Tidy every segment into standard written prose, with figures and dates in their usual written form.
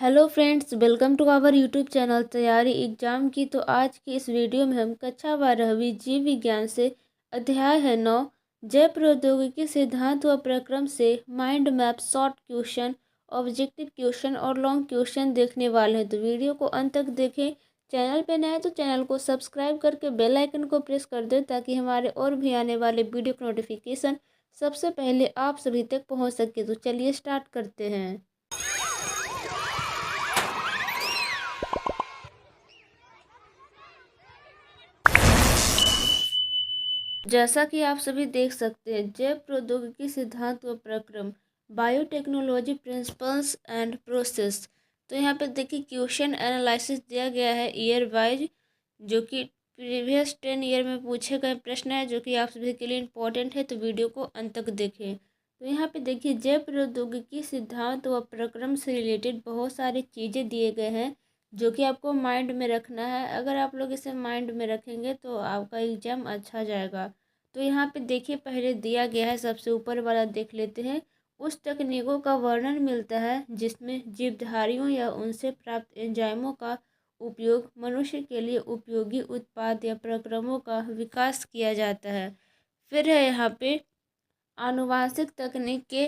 Hello friends, welcome to our YouTube channel तैयारी exam की। तो आज की इस वीडियो में हम कक्षा 12वीं जीव विज्ञान से अध्याय है 9 जैव प्रौद्योगिकी सिद्धांत व प्रक्रम से mind map short question, objective question और लॉन्ग क्वेश्चन देखने वाले हैं। तो वीडियो को अंत तक देखें। चैनल पे नए हैं तो चैनल को सब्सक्राइब करके बेल आइकन को प्रेस कर दें ताकि हमारे और भी आने वाले वीडियो का नोटिफिकेशन सबसे पहले आप सभी तक पहुँच सके। तो चलिए स्टार्ट करते हैं। जैसा कि आप सभी देख सकते हैं, जैव प्रौद्योगिकी सिद्धांत व प्रक्रम, बायोटेक्नोलॉजी प्रिंसिपल्स एंड प्रोसेस। तो यहाँ पे देखिए क्वेश्चन एनालिसिस दिया गया है ईयर वाइज, जो कि प्रीवियस 10 ईयर में पूछे गए प्रश्न है, जो कि आप सभी के लिए इम्पोर्टेंट है। तो वीडियो को अंत तक देखें। तो यहाँ पे देखिए जैव प्रौद्योगिकी सिद्धांत व प्रक्रम से रिलेटेड बहुत सारी चीज़ें दिए गए हैं, जो कि आपको माइंड में रखना है। अगर आप लोग इसे माइंड में रखेंगे तो आपका एग्जाम अच्छा जाएगा। तो यहाँ पे देखिए पहले दिया गया है, सबसे ऊपर वाला देख लेते हैं। उस तकनीकों का वर्णन मिलता है जिसमें जीवधारियों या उनसे प्राप्त एंजाइमों का उपयोग मनुष्य के लिए उपयोगी उत्पाद या प्रक्रमों का विकास किया जाता है। फिर है यहाँ पे आनुवांशिक तकनीक के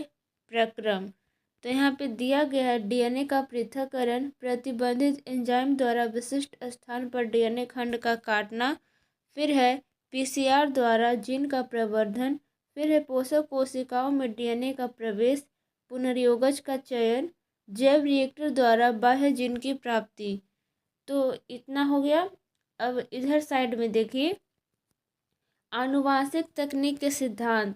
प्रक्रम। तो यहाँ पे दिया गया है डीएनए का पृथक्करण, प्रतिबंधित एंजाइम द्वारा विशिष्ट स्थान पर डीएनए खंड का काटना। फिर है पीसीआर द्वारा जीन का प्रवर्धन। फिर है पोषक कोशिकाओं में डीएनए का प्रवेश, पुनर्योगज का चयन, जैव रिएक्टर द्वारा बाह्य जीन की प्राप्ति। तो इतना हो गया। अब इधर साइड में देखिए आनुवांशिक तकनीक के सिद्धांत।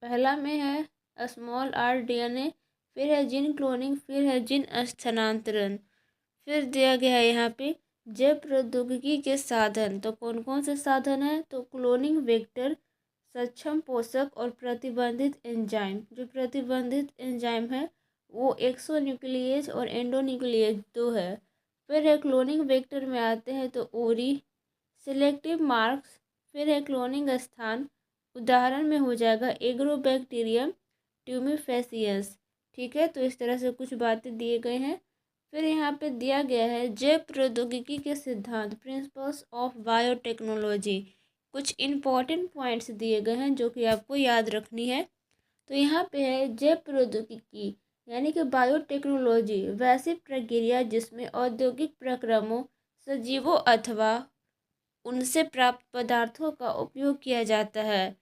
पहला में है स्मॉल आर डीएनए, फिर है जीन क्लोनिंग, फिर है जीन स्थानांतरण। फिर दिया गया है यहाँ पे जैव प्रौद्योगिकी के साधन। तो कौन कौन से साधन हैं? तो क्लोनिंग वेक्टर, सक्षम पोषक और प्रतिबंधित एंजाइम। जो प्रतिबंधित एंजाइम है वो एक्सोन्यूक्लियेज और एंडोन्यूक्लियेज दो है। फिर है क्लोनिंग वेक्टर में आते हैं तो ओरी, सिलेक्टिव मार्क्स। फिर है क्लोनिंग स्थान, उदाहरण में हो जाएगा एग्रोबैक्टीरियम ट्यूमिफेसियंस। ठीक है, तो इस तरह से कुछ बातें दिए गए हैं। फिर यहाँ पे दिया गया है जैव प्रौद्योगिकी के सिद्धांत, प्रिंसिपल्स ऑफ बायोटेक्नोलॉजी। कुछ इम्पॉर्टेंट पॉइंट्स दिए गए हैं जो कि आपको याद रखनी है। तो यहाँ पे है जैव प्रौद्योगिकी यानी कि बायोटेक्नोलॉजी वैसी प्रक्रिया जिसमें औद्योगिक प्रक्रमों, सजीवों अथवा उनसे प्राप्त पदार्थों का उपयोग किया जाता है।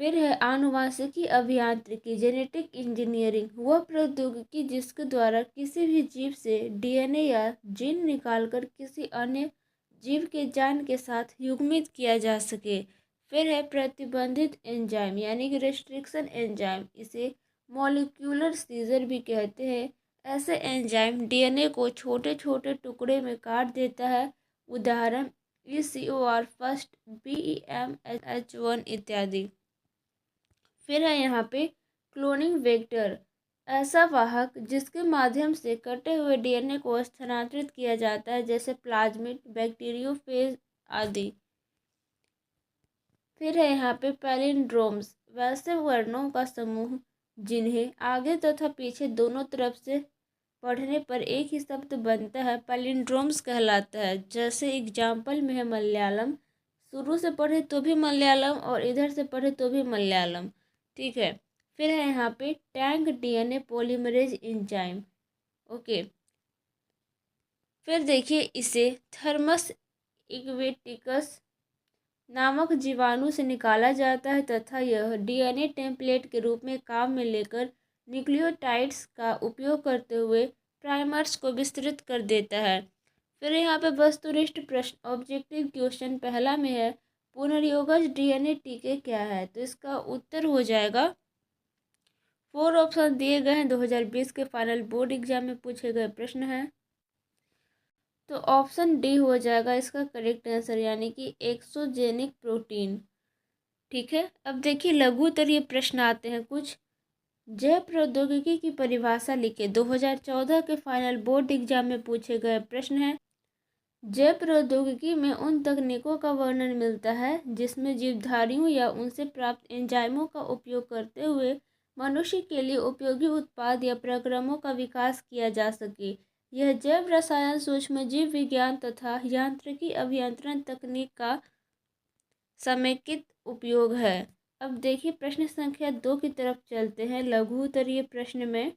फिर है आनुवांशिकी अभियांत्रिकी, जेनेटिक इंजीनियरिंग, वह प्रौद्योगिकी जिसके द्वारा किसी भी जीव से डीएनए या जीन निकालकर किसी अन्य जीव के जान के साथ युग्मित किया जा सके। फिर है प्रतिबंधित एंजाइम यानी कि रेस्ट्रिक्शन एंजाइम, इसे मॉलिक्यूलर सीजर भी कहते हैं। ऐसे एंजाइम डीएनए को छोटे छोटे टुकड़े में काट देता है, उदाहरण ECOR फर्स्ट, BEMH1 इत्यादि। फिर है यहाँ पे क्लोनिंग वेक्टर, ऐसा वाहक जिसके माध्यम से कटे हुए डीएनए को स्थानांतरित किया जाता है, जैसे प्लाज्मिड, बैक्टीरियोफेज आदि। फिर है यहाँ पे पैलिंड्रोम्स, वैसे वर्णों का समूह जिन्हें आगे तथा पीछे दोनों तरफ से पढ़ने पर एक ही शब्द बनता है, पैलिंड्रोम्स कहलाता है। जैसे एग्जाम्पल में है मलयालम, शुरू से पढ़े तो भी मलयालम और इधर से पढ़े तो भी मलयालम। ठीक है। फिर है यहाँ पे tank DNA polymerase enzyme. Okay. फिर देखिए इसे थर्मस इक्वेटिकस नामक जीवाणु से निकाला जाता है तथा यह डीएनए टेम्पलेट के रूप में काम में लेकर न्यूक्लियोटाइड्स का उपयोग करते हुए प्राइमर्स को विस्तृत कर देता है। फिर यहाँ पे वस्तुनिष्ठ प्रश्न, ऑब्जेक्टिव क्वेश्चन। पहला में है पुनर्योगज डीएनए टीके क्या है? तो इसका उत्तर हो जाएगा, 4 ऑप्शन दिए गए हैं, 2020 के फाइनल बोर्ड एग्जाम में पूछे गए प्रश्न हैं। तो ऑप्शन डी हो जाएगा इसका करेक्ट आंसर, यानी कि एक्सोजेनिक प्रोटीन। ठीक है। अब देखिए लघु उत्तरीय प्रश्न आते हैं कुछ। जैव प्रौद्योगिकी की परिभाषा लिखे, 2014 के फाइनल बोर्ड एग्जाम में पूछे गए प्रश्न है। जैव प्रौद्योगिकी में उन तकनीकों का वर्णन मिलता है जिसमें जीवधारियों या उनसे प्राप्त एंजाइमों का उपयोग करते हुए मनुष्य के लिए उपयोगी उत्पाद या प्रक्रमों का विकास किया जा सके। यह जैव रसायन, सूक्ष्म जीव विज्ञान तथा यांत्रिकी अभियंत्रण तकनीक का समेकित उपयोग है। अब देखिए प्रश्न संख्या 2 की तरफ चलते हैं। लघु उत्तरीय प्रश्न में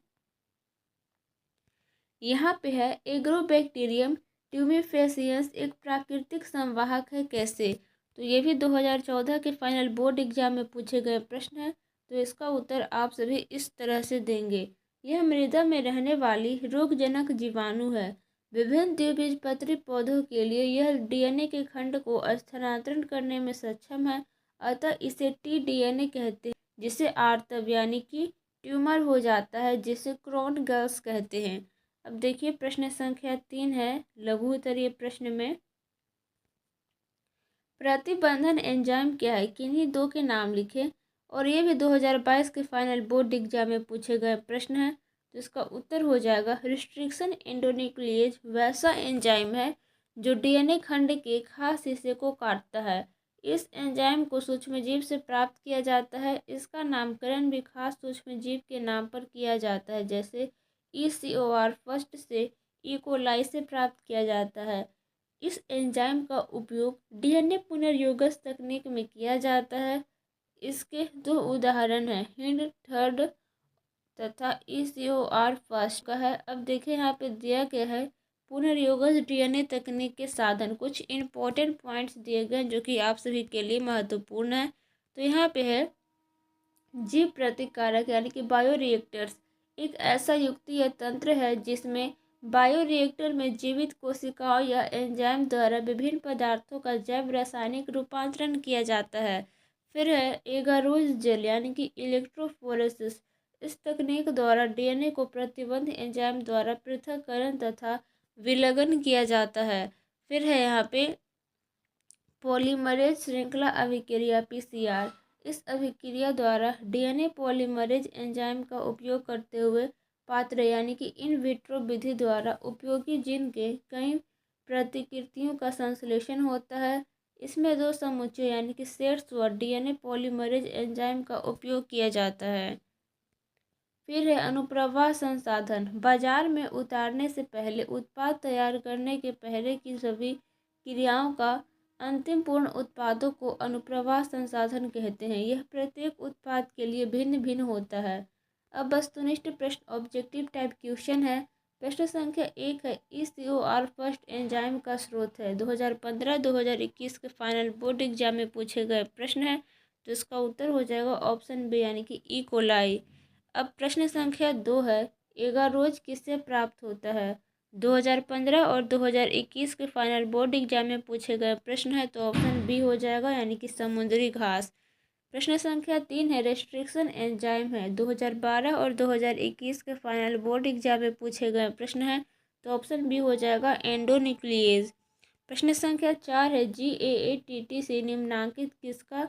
यहाँ पे है, एग्रोबैक्टीरियम ट्यूमेफेसियंस एक प्राकृतिक संवाहक है, कैसे? तो ये भी 2014 के फाइनल बोर्ड एग्जाम में पूछे गए प्रश्न है। तो इसका उत्तर आप सभी इस तरह से देंगे। यह मृदा में रहने वाली रोगजनक जीवाणु है। विभिन्न द्विबीजपत्री पौधों के लिए यह डीएनए के खंड को स्थानांतरण करने में सक्षम है, अतः इसे टीडीएनए कहते हैं, जिसे आर्तव यानी कि ट्यूमर हो जाता है, जिसे क्रोन गर्ल्स कहते हैं। अब देखिए प्रश्न संख्या 3 है। लघु उत्तरीय प्रश्न में प्रतिबंधन एंजाइम क्या है? किन्हीं दो के नाम लिखें। और ये भी 2022 के फाइनल बोर्ड एग्जाम में पूछे गए प्रश्न है। तो इसका उत्तर हो जाएगा रिस्ट्रिक्शन एंडोन्यूक्लिएज वैसा एंजाइम है जो डीएनए खंड के खास हिस्से को काटता है। इस एंजाइम को सूक्ष्मजीव से प्राप्त किया जाता है। इसका नामकरण भी खास सूक्ष्मजीव के नाम पर किया जाता है, जैसे ECOR फर्स्ट से इकोलाई से प्राप्त किया जाता है। इस एंजाइम का उपयोग डीएनए पुनर्योगस तकनीक में किया जाता है। इसके दो उदाहरण हैं, हिंड थर्ड तथा ECOR फर्स्ट का है। अब देखिए यहाँ पे दिया गया है पुनर्योगस डीएनए तकनीक के साधन। कुछ इम्पोर्टेंट पॉइंट्स दिए गए जो कि आप सभी के लिए महत्वपूर्ण है। तो यहाँ पे है जीव प्रतिकारक यानी कि बायोरिएक्टर्स एक ऐसा युक्ति या तंत्र है जिसमें बायोरिएक्टर में जीवित कोशिकाओं या एंजाइम द्वारा विभिन्न पदार्थों का जैव रासायनिक रूपांतरण किया जाता है। फिर है एगारोज जेल यानी कि इलेक्ट्रोफोरेसिस। इस तकनीक द्वारा डीएनए को प्रतिबंध एंजाइम द्वारा पृथक्करण तथा विलगन किया जाता है। फिर है यहाँ पे पॉलीमरेज श्रृंखला अभिक्रिया PCR। इस अभिक्रिया द्वारा डीएनए पॉलीमरेज एंजाइम का उपयोग करते हुए पात्र यानी कि इन विट्रो विधि द्वारा उपयोगी जीन के कई प्रतिकृतियों का संश्लेषण होता है। इसमें दो समुच्चय यानी कि सेट्स व डीएनए पॉलीमरेज एंजाइम का उपयोग किया जाता है। फिर है अनुप्रवाह संसाधन। बाजार में उतारने से पहले उत्पाद तैयार करने के पहले की सभी क्रियाओं का अंतिम पूर्ण उत्पादों को अनुप्रवाह संसाधन कहते हैं। यह प्रत्येक उत्पाद के लिए भिन्न भिन्न होता है। अब वस्तुनिष्ठ प्रश्न ऑब्जेक्टिव टाइप क्वेश्चन है। प्रश्न संख्या 1 है, ECOR फर्स्ट एंजाइम का स्रोत है। 2015-2021 के फाइनल बोर्ड एग्जाम में पूछे गए प्रश्न है। तो इसका उत्तर हो जाएगा ऑप्शन बी यानी कि इकोलाई। अब प्रश्न संख्या 2 है, एगारोज किससे प्राप्त होता है? 2015 और 2021 के फाइनल बोर्ड एग्जाम में पूछे गए प्रश्न है। तो ऑप्शन बी हो जाएगा यानी कि समुद्री घास। प्रश्न संख्या 3 है, रेस्ट्रिक्शन एंजाइम है। 2012 और 2021 के फाइनल बोर्ड एग्जाम में पूछे गए प्रश्न है। तो ऑप्शन बी हो जाएगा एंडोन्यूक्लिएज। प्रश्न संख्या 4 है, GAATT से निम्नांकित किसका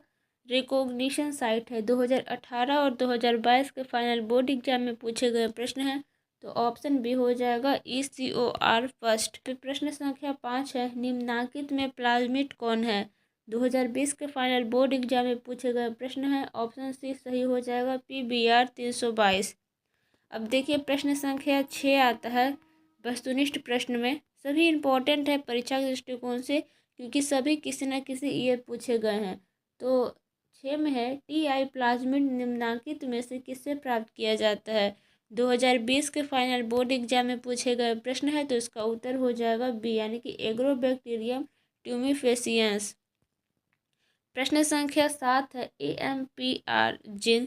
रिकॉग्निशन साइट है? 2018 और 2022 के फाइनल बोर्ड एग्जाम में पूछे गए प्रश्न हैं। तो ऑप्शन बी हो जाएगा ECOR फर्स्ट। फिर प्रश्न संख्या 5 है, निम्नांकित में प्लाज्मिड कौन है? 2020 के फाइनल बोर्ड एग्जाम में पूछे गए प्रश्न हैं। ऑप्शन सी सही हो जाएगा PBR 322। अब देखिए प्रश्न संख्या 6 आता है वस्तुनिष्ठ प्रश्न में। सभी इम्पोर्टेंट है परीक्षा के दृष्टिकोण से, क्योंकि सभी किसी न किसी ईयर पूछे गए हैं। तो 6 में है, TI प्लाज्मिड निम्नांकित में से किससे प्राप्त किया जाता है? 2020 के फाइनल बोर्ड एग्जाम में पूछे गए प्रश्न है। तो इसका उत्तर हो जाएगा बी यानी कि एग्रोबैक्टीरियम ट्यूमेफेसियंस। प्रश्न संख्या 7 है, AMPR जीन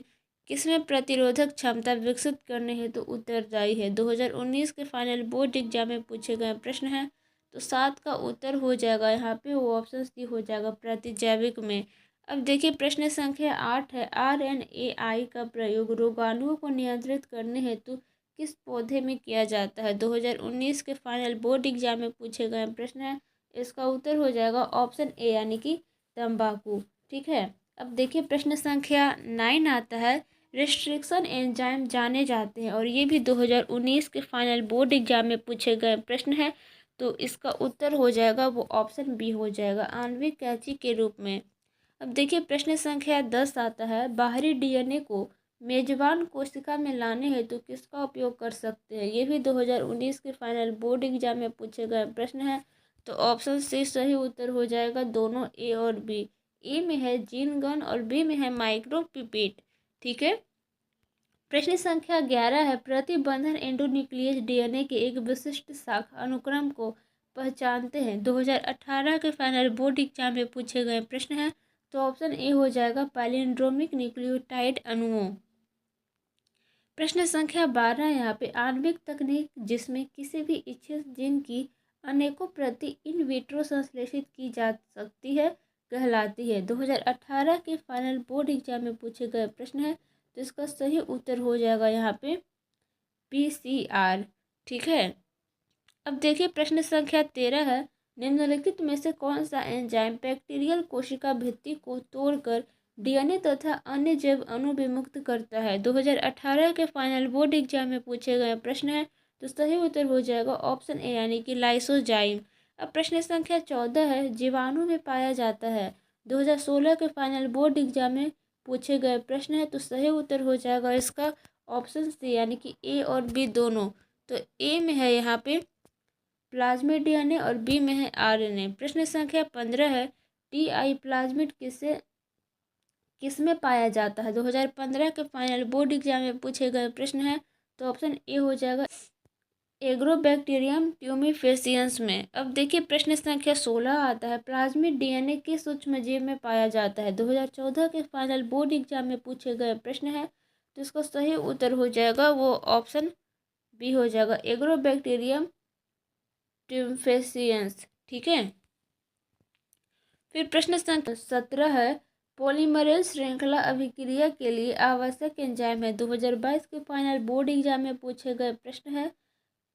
किसमें प्रतिरोधक क्षमता विकसित करने हेतु उत्तरदायी है? 2019 के फाइनल बोर्ड एग्जाम में पूछे गए प्रश्न है। तो 7 का उत्तर हो जाएगा यहाँ पे वो ऑप्शन सी हो जाएगा प्रतिजैविक में। अब देखिए प्रश्न संख्या 8 है, RNAi का प्रयोग रोगाणुओं को नियंत्रित करने हेतु किस पौधे में किया जाता है? 2019 के फाइनल बोर्ड एग्जाम में पूछे गए प्रश्न है। इसका उत्तर हो जाएगा ऑप्शन ए यानी कि तंबाकू। ठीक है। अब देखिए प्रश्न संख्या 9 आता है, रेस्ट्रिक्शन एंजाइम जाने जाते हैं, और ये भी 2019 के फाइनल बोर्ड एग्जाम में पूछे गए प्रश्न है। तो इसका उत्तर हो जाएगा वो ऑप्शन बी हो जाएगा आणविक कैंची के रूप में। अब देखिए प्रश्न संख्या 10 आता है, बाहरी डीएनए को मेजबान कोशिका में लाने हेतु किसका उपयोग कर सकते हैं? ये भी 2019 के फाइनल बोर्ड एग्जाम में पूछे गए प्रश्न है। तो ऑप्शन सी सही उत्तर हो जाएगा, दोनों ए और बी। ए में है जीन गन और बी में है माइक्रोपिपेट। ठीक है। प्रश्न संख्या 11 है, प्रतिबंधन एंडोन्यूक्लियस डीएनए के एक विशिष्ट शाखा अनुक्रम को पहचानते हैं। 2018 के फाइनल बोर्ड एग्जाम में पूछे गए प्रश्न है। तो ऑप्शन ए हो जाएगा पैलिंड्रोमिक न्यूक्लियोटाइड अणुओं। प्रश्न संख्या 12 यहाँ पे आणविक तकनीक जिसमें किसी भी इच्छित जीन की अनेकों प्रति इन विट्रो संश्लेषित की जा सकती है कहलाती है। 2018 के फाइनल बोर्ड एग्जाम में पूछे गए प्रश्न है। तो इसका सही उत्तर हो जाएगा यहाँ पे PCR। ठीक है। अब देखिए प्रश्न संख्या 13 है, निम्नलिखित में से कौन सा एंजाइम बैक्टीरियल कोशिका भित्ति को तोड़कर डीएनए तथा अन्य जैव अणु विमुक्त करता है? 2018 के फाइनल बोर्ड एग्जाम में पूछे गए प्रश्न है। तो सही उत्तर हो जाएगा ऑप्शन ए यानी कि लाइसोजाइम। अब प्रश्न संख्या 14 है, जीवाणु में पाया जाता है। 2016 के फाइनल बोर्ड एग्जाम में पूछे गए प्रश्न है। तो सही उत्तर हो जाएगा इसका ऑप्शन सी यानी कि ए और बी दोनों। तो ए में है यहाँ पे प्लाज्मिड डीएनए और बी में है आरएनए। प्रश्न संख्या 15 है, टीआई प्लाज्मिड किसमें पाया जाता है? 2015 के फाइनल बोर्ड एग्जाम में पूछे गए प्रश्न है। तो ऑप्शन ए हो जाएगा एग्रोबैक्टीरियम ट्यूमिफेसियंस में। अब देखिए प्रश्न संख्या 16 आता है, प्लाज्मिड डीएनए किस सूक्ष्मजीव में पाया जाता है? 2014 के फाइनल बोर्ड एग्जाम में पूछे गए प्रश्न है। तो इसका सही उत्तर हो जाएगा वो ऑप्शन बी हो जाएगा, एग्रोबैक्टीरियम ट्यूमिफेसियंस। ठीक है। फिर प्रश्न संख्या 17 है, पॉलीमरेज श्रृंखला अभिक्रिया के लिए आवश्यक एंजाइम है। 2022 के फाइनल बोर्ड एग्जाम में पूछे गए प्रश्न है।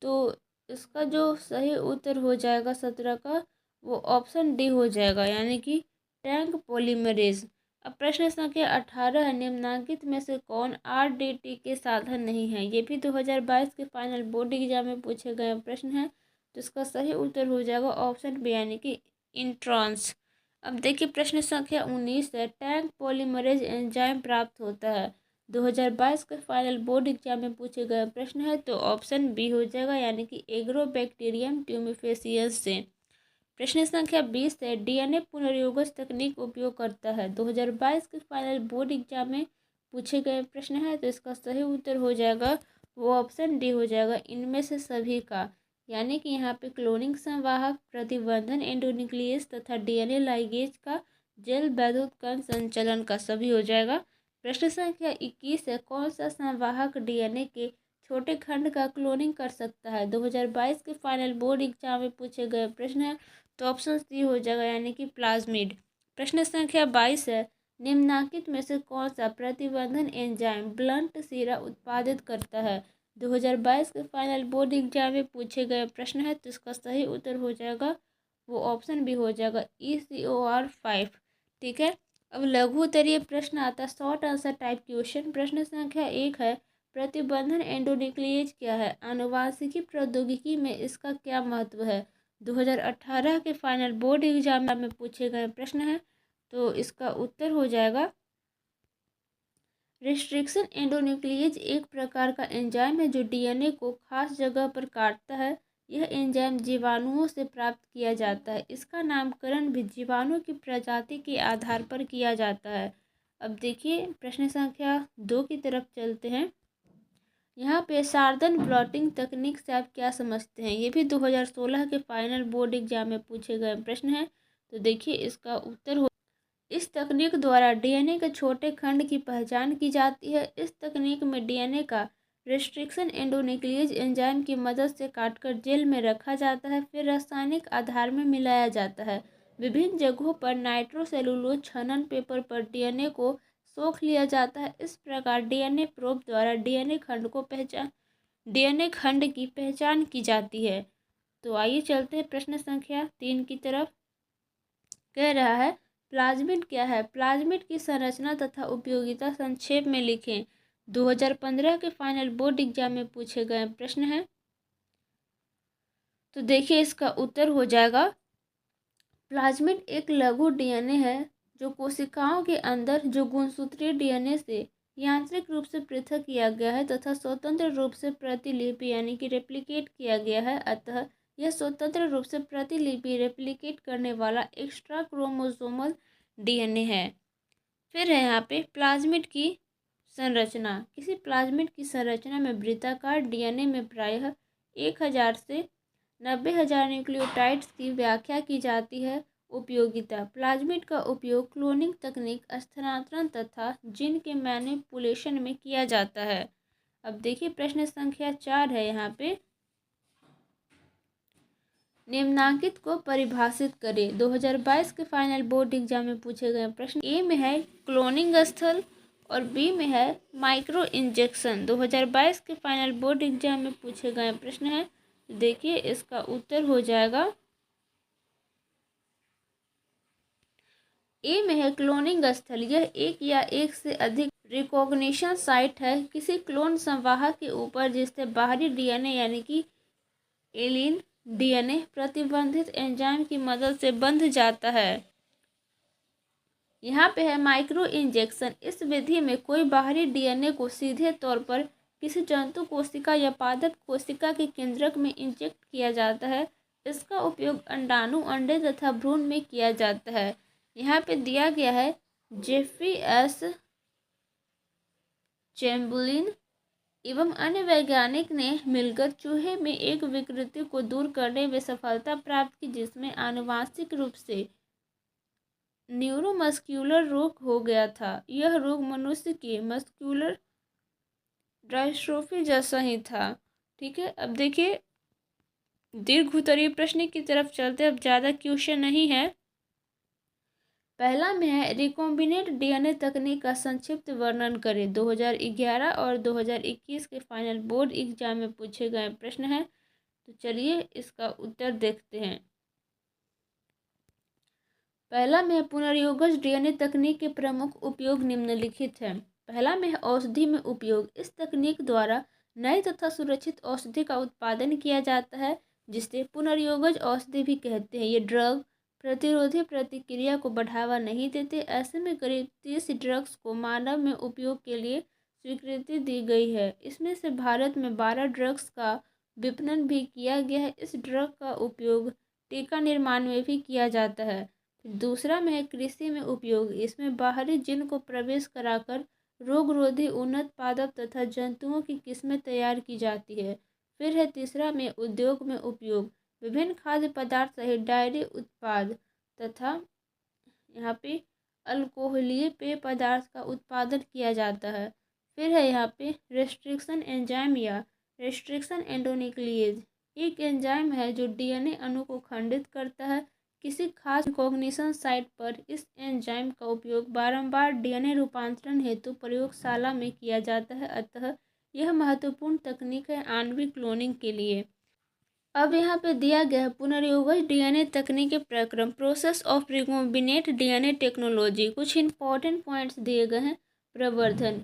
तो इसका जो सही उत्तर हो जाएगा 17 का वो ऑप्शन डी हो जाएगा यानी कि टैंक पॉलीमरेज। अब प्रश्न संख्या 18 है, निम्नांकित में से कौन RDT के साधन नहीं है? ये भी 2022 के फाइनल बोर्ड एग्जाम में पूछे गए प्रश्न है। तो इसका सही उत्तर हो जाएगा ऑप्शन बी यानी कि इंट्रॉन्स। अब देखिए प्रश्न संख्या 19 है, टैंक पॉलीमरेज एंजाइम प्राप्त होता है। 2022 के फाइनल बोर्ड एग्जाम में पूछे गए प्रश्न है। तो ऑप्शन बी हो जाएगा यानी कि एग्रोबैक्टीरियम ट्यूमिफेसियंस से। प्रश्न संख्या 20 है, डीएनए पुनर्योगज तकनीक उपयोग करता है। 2022 के फाइनल बोर्ड एग्जाम में पूछे गए प्रश्न है। तो इसका सही उत्तर हो जाएगा वो ऑप्शन डी हो जाएगा, इनमें से सभी का। यानी कि यहाँ पे क्लोनिंग संवाहक, प्रतिबंधन एंडोन्यूक्लियस तथा डीएनए लाइगेज का जेल वैद्युत कण संचलन का सभी हो जाएगा। प्रश्न संख्या 21 है, कौन सा संवाहक डीएनए के छोटे खंड का क्लोनिंग कर सकता है? 2022 के फाइनल बोर्ड एग्जाम में पूछे गए प्रश्न है। तो ऑप्शन सी हो जाएगा यानी कि प्लाज्मिड। प्रश्न संख्या 22 है, निम्नांकित में से कौन सा प्रतिबंधन एंजाइम ब्लंट सीरा उत्पादित करता है? 2022 के फाइनल बोर्ड एग्जाम में पूछे गए प्रश्न है। तो इसका सही उत्तर हो जाएगा वो ऑप्शन भी हो जाएगा ECOR5। ठीक है। अब लघु उत्तरीय प्रश्न आता है, शॉर्ट आंसर टाइप क्वेश्चन। प्रश्न संख्या 1 है, प्रतिबंधन एंडोन्यूक्लियेज क्या है? आनुवांशिकी प्रौद्योगिकी में इसका क्या महत्व है? 2018 के फाइनल बोर्ड एग्जाम में पूछे गए प्रश्न है। तो इसका उत्तर हो जाएगा रिस्ट्रिक्शन एंडोन्यूक्लियेज एक प्रकार का एंजाइम है जो डीएनए को खास जगह पर काटता है। यह एंजाइम जीवाणुओं से प्राप्त किया जाता है। इसका नामकरण भी जीवाणु की प्रजाति के आधार पर किया जाता है। अब देखिए प्रश्न संख्या 2 की तरफ चलते हैं। यहाँ पे सार्दन ब्लॉटिंग तकनीक से आप क्या समझते हैं? ये भी 2016 के फाइनल बोर्ड एग्जाम में पूछे गए प्रश्न है। तो देखिए इसका उत्तर हो, इस तकनीक द्वारा डीएनए के छोटे खंड की पहचान की जाती है। इस तकनीक में डीएनए का रिस्ट्रिक्शन एंडोन्यूक्लियेज एंजाइम की मदद से काटकर जेल में रखा जाता है, फिर रासायनिक आधार में मिलाया जाता है। विभिन्न जगहों पर नाइट्रोसेलुलोज छनन पेपर पर डीएनए को सोख लिया जाता है। इस प्रकार डीएनए प्रोब द्वारा डीएनए खंड की पहचान की जाती है। तो आइए चलते हैं प्रश्न संख्या 3 की तरफ। कह रहा है, प्लाज्मिड क्या है? प्लाज्मिड की संरचना तथा उपयोगिता संक्षेप में लिखें। 2015 के फाइनल बोर्ड एग्जाम में पूछे गए प्रश्न है। तो देखिए इसका उत्तर हो जाएगा, प्लाज्मिड एक लघु डीएनए है जो कोशिकाओं के अंदर जो गुणसूत्रीय डीएनए से यांत्रिक रूप से पृथक किया गया है तथा स्वतंत्र रूप से प्रतिलिपि यानी कि रेप्लिकेट किया गया है। अतः यह स्वतंत्र रूप से प्रतिलिपि रेप्लिकेट करने वाला एक्स्ट्रा क्रोमोसोमल डीएनए है। फिर है यहाँ पे प्लाज्मिड की संरचना। किसी प्लाज्मिड की संरचना में वृत्ताकार डीएनए में प्रायः 1000 से 90,000 न्यूक्लियोटाइड्स की व्याख्या की जाती है। उपयोगिता: प्लाज्मिड का उपयोग क्लोनिंग तकनीक, स्थानांतरण तथा जीन के मैनिपुलेशन में किया जाता है। अब देखिए प्रश्न संख्या 4 है यहाँ पे, निम्नांकित को परिभाषित करें। 2022 के फाइनल बोर्ड एग्जाम में पूछे गए प्रश्न। ए में है क्लोनिंग स्थल और बी में है माइक्रो इंजेक्शन। 2022 के फाइनल बोर्ड एग्जाम में पूछे गए प्रश्न है। देखिए इसका उत्तर हो जाएगा ए में है क्लोनिंग स्थल। यह एक या एक से अधिक रिकॉग्निशन साइट है किसी क्लोन संवाहक के ऊपर जिससे बाहरी डीएनए यानी कि एलिन डीएनए प्रतिबंधित एंजाइम की मदद से बंध जाता है। यहाँ पे है माइक्रो इंजेक्शन। इस विधि में कोई बाहरी डीएनए को सीधे तौर पर किसी जंतु कोशिका या पादप कोशिका के केंद्रक में इंजेक्ट किया जाता है। इसका उपयोग अंडाणु, अंडे तथा भ्रूण में किया जाता है। यहाँ पे दिया गया है जेफरी एस चैम्बर्लिन एवं अन्य वैज्ञानिक ने मिलकर चूहे में एक विकृति को दूर करने में सफलता प्राप्त की जिसमें आनुवांशिक रूप से न्यूरोमस्कुलर रोग हो गया था। यह रोग मनुष्य के मस्कुलर डायस्ट्रोफी जैसा ही था। ठीक है, अब देखिए दीर्घ उत्तरीय प्रश्न की तरफ चलते। अब ज़्यादा क्वेश्चन नहीं है। पहला में है रिकॉम्बिनेंट डीएनए तकनीक का संक्षिप्त वर्णन करें। 2011 और 2021 के फाइनल बोर्ड एग्जाम में पूछे गए प्रश्न हैं। तो चलिए इसका उत्तर देखते हैं। पहला में है पुनर्योगज डीएनए तकनीक के प्रमुख उपयोग निम्नलिखित हैं। पहला में है औषधि में उपयोग। इस तकनीक द्वारा नए तथा सुरक्षित औषधि का उत्पादन किया जाता है जिसे पुनर्योगज औषधि भी कहते हैं। ये ड्रग प्रतिरोधी प्रतिक्रिया को बढ़ावा नहीं देते। ऐसे में करीब 30 ड्रग्स को मानव में उपयोग के लिए स्वीकृति दी गई है। इसमें से भारत में 12 ड्रग्स का विपणन भी किया गया है। इस ड्रग का उपयोग टीका निर्माण में भी किया जाता है। दूसरा में है कृषि में उपयोग। इसमें बाहरी जीन को प्रवेश कराकर रोगरोधी उन्नत पादप तथा जंतुओं की किस्में तैयार की जाती है। फिर है तीसरा में उद्योग में उपयोग। विभिन्न खाद्य पदार्थ सहित डायरी उत्पाद तथा यहाँ पे अल्कोहलीय पेय पदार्थ का उत्पादन किया जाता है। फिर है यहाँ पे रेस्ट्रिक्शन एंजाइम या रेस्ट्रिक्शन एंडोन्यूक्लिएज। एक एंजाइम है जो डीएनए अणु को खंडित करता है। किसी खास रिकॉग्निशन साइट पर इस एंजाइम का उपयोग बारंबार डीएनए रूपांतरण हेतु प्रयोगशाला में किया जाता है। अतः यह महत्वपूर्ण तकनीक है आणविक क्लोनिंग के लिए। अब यहाँ पे दिया गया है पुनर्योगज डीएनए तकनीक के प्रक्रम, process of recombinant DNA technology. कुछ इंपॉर्टेंट पॉइंट्स दिए गए हैं। प्रवर्धन,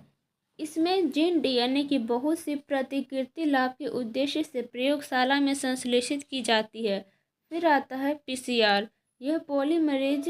इसमें जीन डीएनए की बहुत सी प्रतिकृति लाभ के उद्देश्य से प्रयोगशाला में संश्लेषित की जाती है। फिर आता है पीसीआर। यह पॉलीमरेज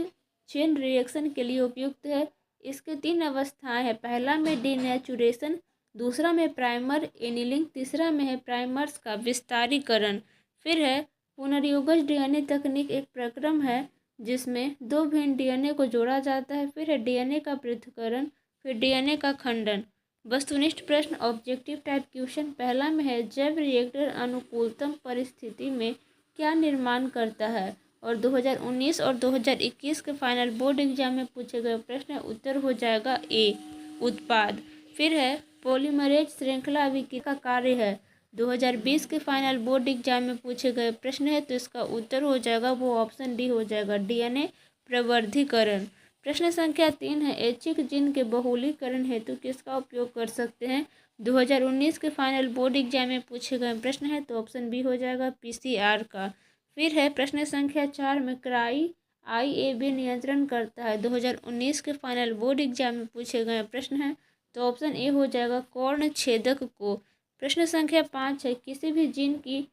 चेन रिएक्शन के लिए उपयुक्त है। इसके 3 अवस्थाएं हैं। पहला में डीनेचुरेशन, दूसरा में प्राइमर एनीलिंग, तीसरा में है प्राइमर्स का विस्तारीकरण। फिर है पुनर्योगज डीएनए तकनीक एक प्रक्रम है जिसमें 2 भिन्न डीएनए को जोड़ा जाता है। फिर है डीएनए का पृथक्करण, फिर डीएनए का खंडन। वस्तुनिष्ठ प्रश्न, ऑब्जेक्टिव टाइप क्वेश्चन। पहला में है जैव रिएक्टर अनुकूलतम परिस्थिति में क्या निर्माण करता है और 2019 और 2021 के फाइनल बोर्ड एग्जाम में पूछे गए प्रश्न उत्तर हो जाएगा ए, उत्पाद। फिर है पॉलीमरेज श्रृंखला अभिक्रिया का कार्य है। 2020 के फाइनल बोर्ड एग्जाम में पूछे गए प्रश्न है तो इसका उत्तर हो जाएगा वो ऑप्शन डी हो जाएगा, डीएनए प्रवर्धीकरण। प्रश्न संख्या 3 है ऐच्छिक जीन के बहुलीकरण हेतु किसका उपयोग कर सकते हैं। 2019 के फाइनल बोर्ड एग्जाम में पूछे गए प्रश्न है तो ऑप्शन बी हो जाएगा पीसीआर का। फिर है प्रश्न संख्या 4 में क्राई आईएबी नियंत्रण करता है। 2019 के फाइनल बोर्ड एग्जाम में पूछे गए प्रश्न है तो ऑप्शन ए हो जाएगा कर्ण छेदक को। प्रश्न संख्या 5 है किसी भी जीन की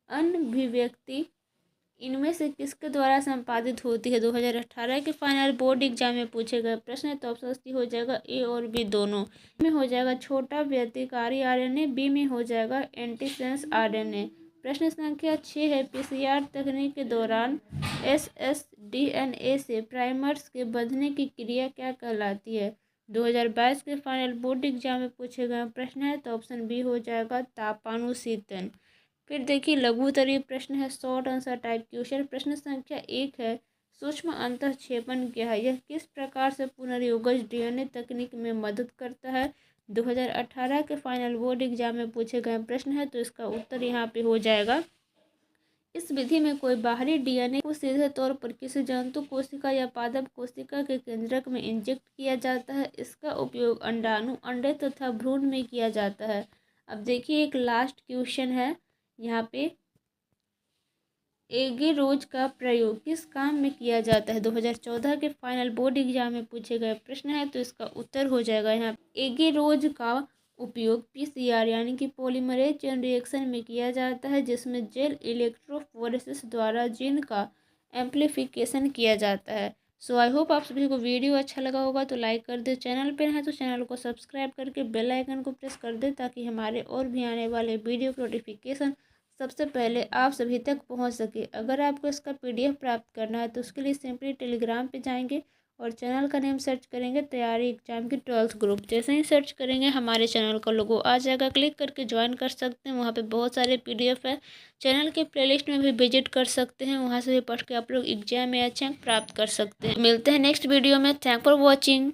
अनभिव्यक्ति इनमें से किसके द्वारा संपादित होती है? 2018 के फाइनल बोर्ड एग्जाम में पूछे गए प्रश्न है, तो ऑप्शन सी हो जाएगा ए और बी दोनों। में हो जाएगा छोटा व्यतिकारी आरएनए, बी में हो जाएगा एंटीसेंस आरएनए। प्रश्न संख्या 6 है, पीसीआर तकनीक के दौरान एसएसडीएनए से प्राइमर्स के बंधने की क्रिया क्या कहलाती है? 2022 के फाइनल बोर्ड एग्जाम में पूछे गए प्रश्न है, तो ऑप्शन बी हो जाएगा तापानुशीतन। फिर देखिए लघुत्तरीय प्रश्न है, शॉर्ट आंसर टाइप क्वेश्चन। प्रश्न संख्या 1 है, सूक्ष्म अंतःक्षेपण क्या है? यह किस प्रकार से पुनर्योगज डीएनए तकनीक में मदद करता है? 2018 के फाइनल बोर्ड एग्जाम में पूछे गए प्रश्न है, तो इसका उत्तर यहाँ पे हो जाएगा। इस विधि में कोई बाहरी डीएनए को सीधे तौर पर किसी जंतु कोशिका या पादप कोशिका के केंद्रक में इंजेक्ट किया जाता है। इसका उपयोग अंडाणु, अंडे तथा भ्रूण में किया जाता है। अब देखिए एक लास्ट क्वेश्चन है यहाँ पे, एगेरोज का प्रयोग किस काम में किया जाता है? 2014 के फाइनल बोर्ड एग्जाम में पूछे गए प्रश्न है, तो इसका उत्तर हो जाएगा यहाँ एगेरोज का उपयोग पीसीआर यानी कि पॉलीमरेज चेन रिएक्शन में किया जाता है, जिसमें जेल इलेक्ट्रोफोरेसिस द्वारा जीन का एम्प्लीफिकेशन किया जाता है। सो आई होप आप सभी को वीडियो अच्छा लगा होगा, तो लाइक कर दे, चैनल पर है तो चैनल को सब्सक्राइब करके बेल आइकन को प्रेस कर दे, ताकि हमारे और भी आने वाले वीडियो की नोटिफिकेशन सबसे पहले आप सभी तक पहुंच सके। अगर आपको इसका पीडीएफ प्राप्त करना है, तो उसके लिए सिंपली टेलीग्राम पे जाएंगे और चैनल का नेम सर्च करेंगे तैयारी एग्जाम की 12th ग्रुप। जैसे ही सर्च करेंगे हमारे चैनल का लोगो आ जाएगा, क्लिक करके ज्वाइन कर सकते हैं। वहाँ पे बहुत सारे पीडीएफ है, चैनल के प्लेलिस्ट में भी विजिट कर सकते हैं, वहाँ से भी पढ़ के आप लोग एग्जाम में अच्छे अंक प्राप्त कर सकते हैं। मिलते हैं नेक्स्ट वीडियो में। Thank for watching.